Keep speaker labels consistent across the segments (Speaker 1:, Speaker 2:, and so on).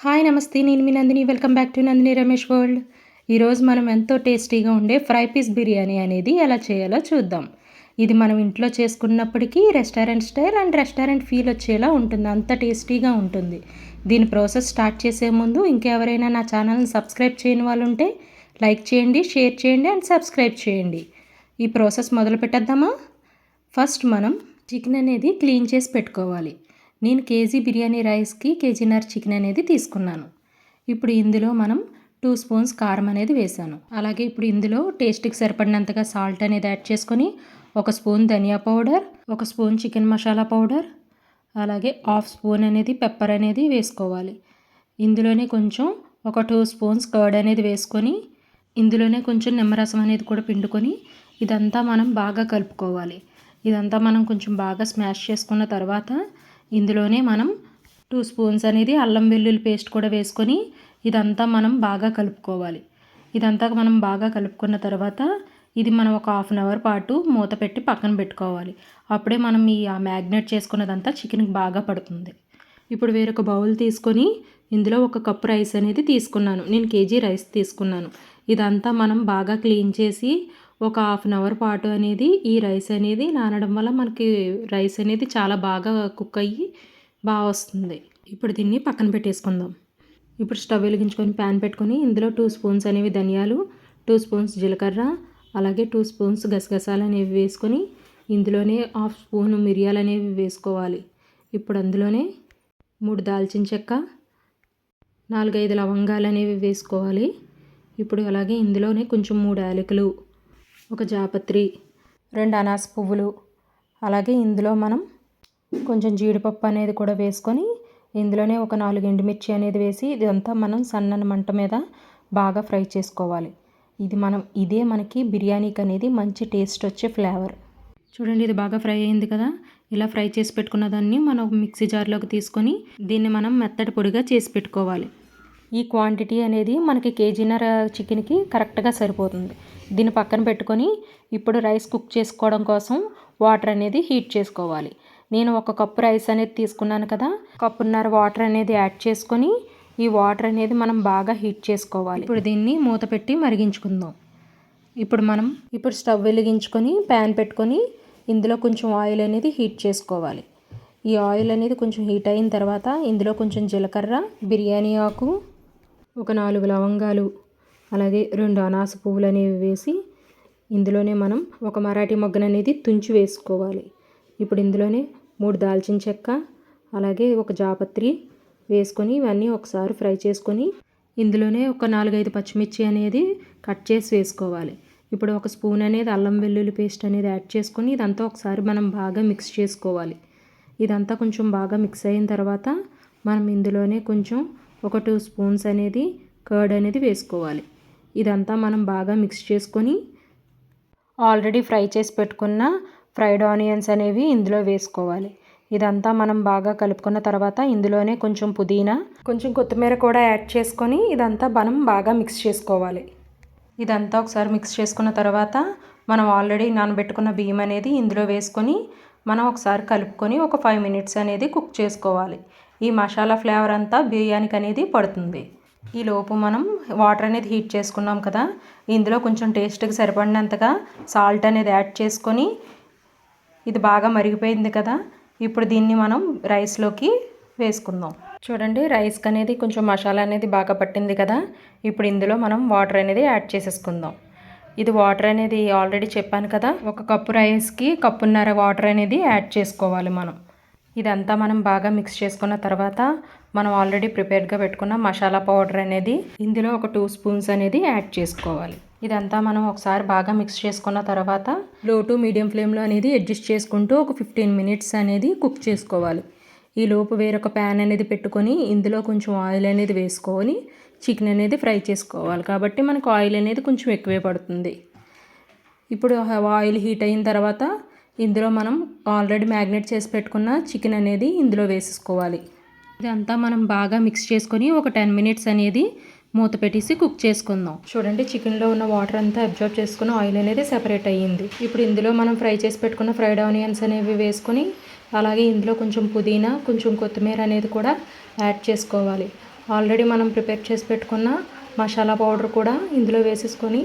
Speaker 1: Hi నమస్తే, నేను మీ Nandini. Welcome back to Nandini Ramesh world. ఈరోజు మనం ఎంతో టేస్టీగా ఉండే ఫ్రై పీస్ బిర్యానీ అనేది ఎలా చేయాలో చూద్దాం. ఇది మనం ఇంట్లో చేసుకున్నప్పటికీ restaurant style and restaurant feel వచ్చేలా ఉంటుంది, అంత టేస్టీగా ఉంటుంది. దీని ప్రాసెస్ స్టార్ట్ చేసే ముందు ఇంకెవరైనా నా ఛానల్ని సబ్స్క్రైబ్ చేయని వాళ్ళు ఉంటే లైక్ చేయండి, షేర్ చేయండి అండ్ సబ్స్క్రైబ్ చేయండి. ఈ ప్రాసెస్ మొదలు పెట్టేద్దామా? ఫస్ట్ మనం చికెన్ అనేది క్లీన్ చేసి పెట్టుకోవాలి. నేను కేజీ బిర్యానీ రైస్కి కేజీన్నర చికెన్ అనేది తీసుకున్నాను. ఇప్పుడు ఇందులో మనం 2 స్పూన్స్ కారం అనేది వేసాను. అలాగే ఇప్పుడు ఇందులో టేస్ట్కి సరిపడినంతగా సాల్ట్ అనేది యాడ్ చేసుకొని 1 స్పూన్ ధనియా powder, 1 spoon chicken masala powder, అలాగే 1/2 స్పూన్ అనేది పెప్పర్ అనేది వేసుకోవాలి. ఇందులోనే కొంచెం ఒక 2 స్పూన్స్ కర్డ్ అనేది వేసుకొని ఇందులోనే కొంచెం నిమ్మరసం అనేది కూడా పిండుకొని ఇదంతా మనం బాగా కలుపుకోవాలి. ఇదంతా మనం కొంచెం బాగా స్మాష్ చేసుకున్న తర్వాత ఇందులోనే మనం 2 స్పూన్స్ అనేది అల్లం వెల్లుల్లి పేస్ట్ కూడా వేసుకొని ఇదంతా మనం బాగా కలుపుకోవాలి. ఇదంతా మనం బాగా కలుపుకున్న తర్వాత ఇది మనం ఒక 1/2 అవర్ పాటు మూత పెట్టి పక్కన పెట్టుకోవాలి. అప్పుడే మనం ఆ మ్యాగ్నేట్ చేసుకున్నదంతా చికెన్కి బాగా పడుతుంది. ఇప్పుడు వేరొక బౌల్ తీసుకొని ఇందులో 1 కప్పు రైస్ అనేది తీసుకున్నాను. నేను కేజీ రైస్ తీసుకున్నాను. ఇదంతా మనం బాగా క్లీన్ చేసి ఒక 1/2 అవర్ పాటు అనేది ఈ రైస్ అనేది నానడం వల్ల మనకి రైస్ అనేది చాలా బాగా కుక్ అయ్యి బాగా వస్తుంది. ఇప్పుడు దీన్ని పక్కన పెట్టేసుకుందాం. ఇప్పుడు స్టవ్ వెలిగించుకొని ప్యాన్ పెట్టుకొని ఇందులో 2 స్పూన్స్ అనేవి ధనియాలు, 2 స్పూన్స్ జీలకర్ర, అలాగే 2 స్పూన్స్ గసగసాలు అనేవి వేసుకొని ఇందులోనే 1/2 స్పూన్ మిరియాలు అనేవి వేసుకోవాలి. ఇప్పుడు అందులోనే 3 దాల్చిన చెక్క, 4-5 లవంగాలు అనేవి వేసుకోవాలి. ఇప్పుడు అలాగే ఇందులోనే కొంచెం 3 యాలకులు, 1 జాపత్రి, 2 అనాస పువ్వులు, అలాగే ఇందులో మనం కొంచెం జీడిపప్పు అనేది కూడా వేసుకొని ఇందులోనే ఒక 4 ఎండుమిర్చి అనేది వేసి ఇదంతా మనం సన్నని మంట మీద బాగా ఫ్రై చేసుకోవాలి. ఇదే మనకి బిర్యానీకి అనేది మంచి టేస్ట్ వచ్చే ఫ్లేవర్. చూడండి, ఇది బాగా ఫ్రై అయింది కదా. ఇలా ఫ్రై చేసి పెట్టుకున్న దాన్ని మనం మిక్సీ జార్లోకి తీసుకొని దీన్ని మనం మెత్తటి పొడిగా చేసి పెట్టుకోవాలి. ఈ క్వాంటిటీ అనేది మనకి కేజీన్నర చికెన్కి కరెక్ట్గా సరిపోతుంది. దీన్ని పక్కన పెట్టుకొని ఇప్పుడు రైస్ కుక్ చేసుకోవడం కోసం వాటర్ అనేది హీట్ చేసుకోవాలి. నేను 1 కప్పు రైస్ అనేది తీసుకున్నాను కదా, కప్పున్నర వాటర్ అనేది యాడ్ చేసుకొని ఈ వాటర్ అనేది మనం బాగా హీట్ చేసుకోవాలి. ఇప్పుడు దీన్ని మూత పెట్టి మరిగించుకుందాం. ఇప్పుడు స్టవ్ వెలిగించుకొని ప్యాన్ పెట్టుకొని ఇందులో కొంచెం ఆయిల్ అనేది హీట్ చేసుకోవాలి. ఈ ఆయిల్ అనేది కొంచెం హీట్ అయిన తర్వాత ఇందులో కొంచెం జీలకర్ర, బిర్యానీ ఆకు, ఒక 4 లవంగాలు, అలాగే 2 అనాస పువ్వులు అనేవి వేసి ఇందులోనే మనం ఒక మరాఠీ మొగ్గను అనేది తుంచి వేసుకోవాలి. ఇప్పుడు ఇందులోనే 3 దాల్చిన చెక్క, అలాగే 1 జాపత్రి వేసుకొని ఇవన్నీ ఒకసారి ఫ్రై చేసుకొని ఇందులోనే ఒక 4-5 పచ్చిమిర్చి అనేది కట్ చేసి వేసుకోవాలి. ఇప్పుడు 1 స్పూన్ అనేది అల్లం వెల్లుల్లి పేస్ట్ అనేది యాడ్ చేసుకొని ఇదంతా ఒకసారి మనం బాగా మిక్స్ చేసుకోవాలి. ఇదంతా కొంచెం బాగా మిక్స్ అయిన తర్వాత మనం ఇందులోనే కొంచెం ఒక 2 స్పూన్స్ అనేది కర్డ్ అనేది వేసుకోవాలి. ఇదంతా మనం బాగా మిక్స్ చేసుకొని ఆల్రెడీ ఫ్రై చేసి పెట్టుకున్న ఫ్రైడ్ ఆనియన్స్ అనేవి ఇందులో వేసుకోవాలి. ఇదంతా మనం బాగా కలుపుకున్న తర్వాత ఇందులోనే కొంచెం పుదీనా, కొంచెం కొత్తిమీర కూడా యాడ్ చేసుకొని ఇదంతా మనం బాగా మిక్స్ చేసుకోవాలి. ఇదంతా ఒకసారి మిక్స్ చేసుకున్న తర్వాత మనం ఆల్రెడీ నానబెట్టుకున్న బియ్యం అనేది ఇందులో వేసుకొని మనం ఒకసారి కలుపుకొని ఒక 5 మినిట్స్ అనేది కుక్ చేసుకోవాలి. ఈ మసాలా ఫ్లేవర్ అంతా బిర్యానీకి అనేది పడుతుంది. ఈలోపు మనం వాటర్ అనేది హీట్ చేసుకున్నాం కదా, ఇందులో కొంచెం టేస్ట్కి సరిపడినంతగా సాల్ట్ అనేది యాడ్ చేసుకొని ఇది బాగా మరిగిపోయింది కదా. ఇప్పుడు దీన్ని మనం రైస్లోకి వేసుకుందాం. చూడండి, రైస్కి అనేది కొంచెం మసాలా అనేది బాగా పట్టింది కదా. ఇప్పుడు ఇందులో మనం వాటర్ అనేది యాడ్ చేసేసుకుందాం. ఇది వాటర్ అనేది ఆల్రెడీ చెప్పాను కదా, 1 కప్పు రైస్కి కప్పున్నర వాటర్ అనేది యాడ్ చేసుకోవాలి మనం. ఇదంతా మనం బాగా మిక్స్ చేసుకున్న తర్వాత మనం ఆల్రెడీ ప్రిపేర్డ్గా పెట్టుకున్న మసాలా పౌడర్ అనేది ఇందులో ఒక 2 స్పూన్స్ అనేది యాడ్ చేసుకోవాలి. ఇదంతా మనం ఒకసారి బాగా మిక్స్ చేసుకున్న తర్వాత లో టు మీడియం ఫ్లేమ్లో అనేది అడ్జస్ట్ చేసుకుంటూ ఒక 15 మినిట్స్ అనేది కుక్ చేసుకోవాలి. ఈ లోపు వేరొక ప్యాన్ అనేది పెట్టుకొని ఇందులో కొంచెం ఆయిల్ అనేది వేసుకొని చికెన్ అనేది ఫ్రై చేసుకోవాలి. కాబట్టి మనకు ఆయిల్ అనేది కొంచెం ఎక్కువే పడుతుంది. ఇప్పుడు ఆయిల్ హీట్ అయిన తర్వాత ఇందులో మనం ఆల్రెడీ మ్యాగ్నేట్ చేసి పెట్టుకున్న చికెన్ అనేది ఇందులో వేసేసుకోవాలి. ఇదంతా మనం బాగా మిక్స్ చేసుకొని ఒక 10 మినిట్స్ అనేది మూత పెట్టేసి కుక్ చేసుకుందాం. చూడండి, చికెన్లో ఉన్న వాటర్ అంతా అబ్జర్వ్ చేసుకుని ఆయిల్ అనేది సెపరేట్ అయ్యింది. ఇప్పుడు ఇందులో మనం ఫ్రై చేసి పెట్టుకున్న ఫ్రైడ్ ఆనియన్స్ అనేవి వేసుకొని అలాగే ఇందులో కొంచెం పుదీనా, కొంచెం కొత్తిమీర అనేది కూడా యాడ్ చేసుకోవాలి. ఆల్రెడీ మనం ప్రిపేర్ చేసి పెట్టుకున్న మసాలా పౌడర్ కూడా ఇందులో వేసేసుకొని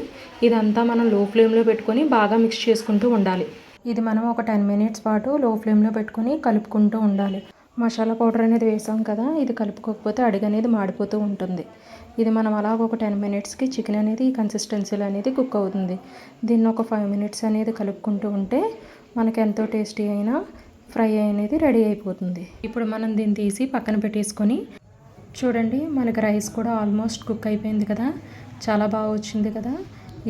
Speaker 1: ఇదంతా మనం లో ఫ్లేమ్లో పెట్టుకొని బాగా మిక్స్ చేసుకుంటూ ఉండాలి. ఇది మనం ఒక 10 మినిట్స్ పాటు లో ఫ్లేమ్లో పెట్టుకొని కలుపుకుంటూ ఉండాలి. మసాలా పౌడర్ అనేది వేసాం కదా, ఇది కలుపుకోకపోతే అడుగు అనేది మాడిపోతూ ఉంటుంది. ఇది మనం అలాగ ఒక 10 మినిట్స్కి చికెన్ అనేది ఈ కన్సిస్టెన్సీలో అనేది కుక్ అవుతుంది. దీన్ని ఒక 5 మినిట్స్ అనేది కలుపుకుంటూ ఉంటే మనకి ఎంతో టేస్టీ అయిన ఫ్రై అనేది రెడీ అయిపోతుంది. ఇప్పుడు మనం దీన్ని తీసి పక్కన పెట్టేసుకొని చూడండి, మనకి రైస్ కూడా ఆల్మోస్ట్ కుక్ అయిపోయింది కదా, చాలా బాగా వచ్చింది కదా.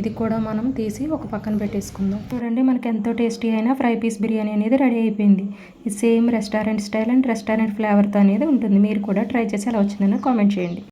Speaker 1: ఇది కూడా మనం తీసి ఒక పక్కన పెట్టేసుకుందాం. చూడండి, మనకి ఎంతో టేస్టీ అయిన ఫ్రై పీస్ బిర్యానీ అనేది రెడీ అయిపోయింది. ఇది same restaurant style and restaurant ఫ్లేవర్తో అనేది ఉంటుంది. మీరు కూడా ట్రై చేసి ఎలా వచ్చిందని కామెంట్ చేయండి.